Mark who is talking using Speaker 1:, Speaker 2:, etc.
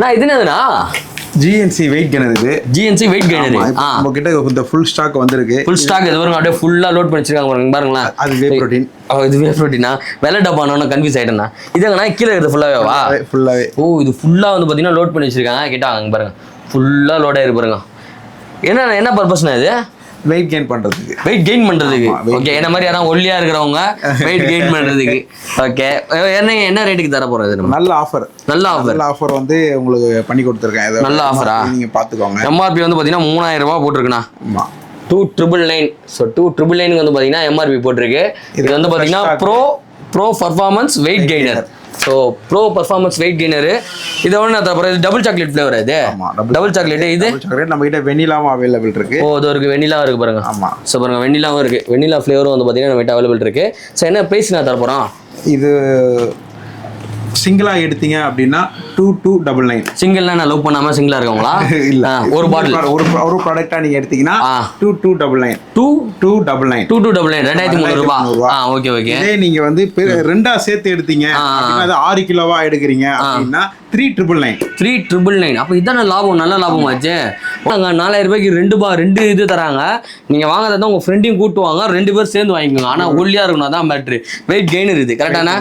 Speaker 1: நான் இது என்னதுண்ணா?
Speaker 2: ஜிஎன்சி வெயிட் கெய்னர் இது.
Speaker 1: GNC weight gainer.
Speaker 2: நம்ம கிட்ட இந்த ஃபுல் ஸ்டாக் வந்திருக்கு.
Speaker 1: ஃபுல் ஸ்டாக் இது வரும், அப்படியே ஃபுல்லா லோட் பண்ணி வச்சிருக்காங்க பாருங்களேன்.
Speaker 2: அது வே புரோட்டீன்.
Speaker 1: இது வே புரோட்டீனா? வெள்ளை டப்பானோன்னு கன்ஃபியூஸ் ஆயிட்டேன்னா. இதுங்கண்ணா கீழே இருக்குது ஃபுல்லாவேவா?
Speaker 2: ஃபுல்லாவே.
Speaker 1: ஓ, இது ஃபுல்லா வந்து பாத்தீங்கன்னா லோட் பண்ணி வச்சிருக்காங்க. கேட்டா அங்க பாருங்க, ஃபுல்லா லோட் ஆயிருக்கு பாருங்க. என்ன பர்பஸ்னா இது?
Speaker 2: வெயிட் கெயின் பண்றதுக்கு.
Speaker 1: வெயிட் கெயின் பண்றதுக்கு. ஓகே, என்ன மாதிரி யாராவது ஒல்லியா இருக்கிறவங்க வெயிட் கெயின் பண்றதுக்கு. ஓகே, என்ன ரேட்டுக்கு தர போறது?
Speaker 2: நல்ல ஆஃபர். நல்ல ஆஃபர் வந்து உங்களுக்கு பண்ணி கொடுத்துருக்கேன்.
Speaker 1: நல்ல ஆஃபரா?
Speaker 2: நீங்க பாத்துக்கோங்க.
Speaker 1: எம்ஆர்பி வந்து பாத்தீங்கன்னா 3000 ரூபாய் போட்டிருக்குண்ணா.
Speaker 2: ஆமா,
Speaker 1: 2999. ஸோ 2999 வந்து பாத்தீங்கன்னா எம்ஆர்பி போட்டிருக்கு. இது வந்து பாத்தீங்கன்னா pro performance weight gainer. So pro performance weight gainer. இதை ஒன்று நான் தரப்போகிறேன். இது டபுள் சாக்லேட் ஃப்ளேவர். இது டபுள் சாக்லேட். இது
Speaker 2: சாக்லேட் நம்ம கிட்ட வெனிலாவும் அவைலபிள் இருக்கு.
Speaker 1: ஓ, இது இருக்கு, வெனிலா இருக்கு பாருங்க.
Speaker 2: ஆமா,
Speaker 1: ஸோ பாருங்க, வெனிலாவும் இருக்கு. வெனிலா ஃப்ளேவரும் வந்து பார்த்தீங்கன்னா நம்ம கிட்ட அவைலபிள் இருக்கு. ஸோ என்ன ப்ரைஸ் நான் தரப்போகிறோம்?
Speaker 2: இது சிங்கிளா எடுத்தீங்க அப்படின்னா 2299.
Speaker 1: சிங்கிள்னா நான் லவ் பண்ணாம சிங்கிளா இருக்கவங்களா?
Speaker 2: இல்ல,
Speaker 1: ஒரு பாட்டில்
Speaker 2: ஒரு ப்ராடக்ட்டா நீங்க எடுத்தீங்கன்னா 2299. 2299
Speaker 1: 2300 ரூபாய். Okay okay.
Speaker 2: இதே நீங்க வந்து ரெண்டா சேர்த்து எடுத்தீங்க அப்படின்னா அது 6 கிலோவா எடுக்கிறீங்க அப்படின்னா 3999.
Speaker 1: அப்போ இதான லாபம், நல்ல லாபம் ஆச்சு. 4000 ரூபாய்க்கு 2 இது தராங்க. நீங்க வாங்கிறதா உங்க ஃப்ரெண்டையும் கூட்டுவாங்க, 2 பேர் சேர்ந்து வாங்கிக்கோங்க. ஆனா ஒல்லியா இருக்கணும், அதான் மேட்ரு. வெயிட் கெய்னர் இது கரெக்டான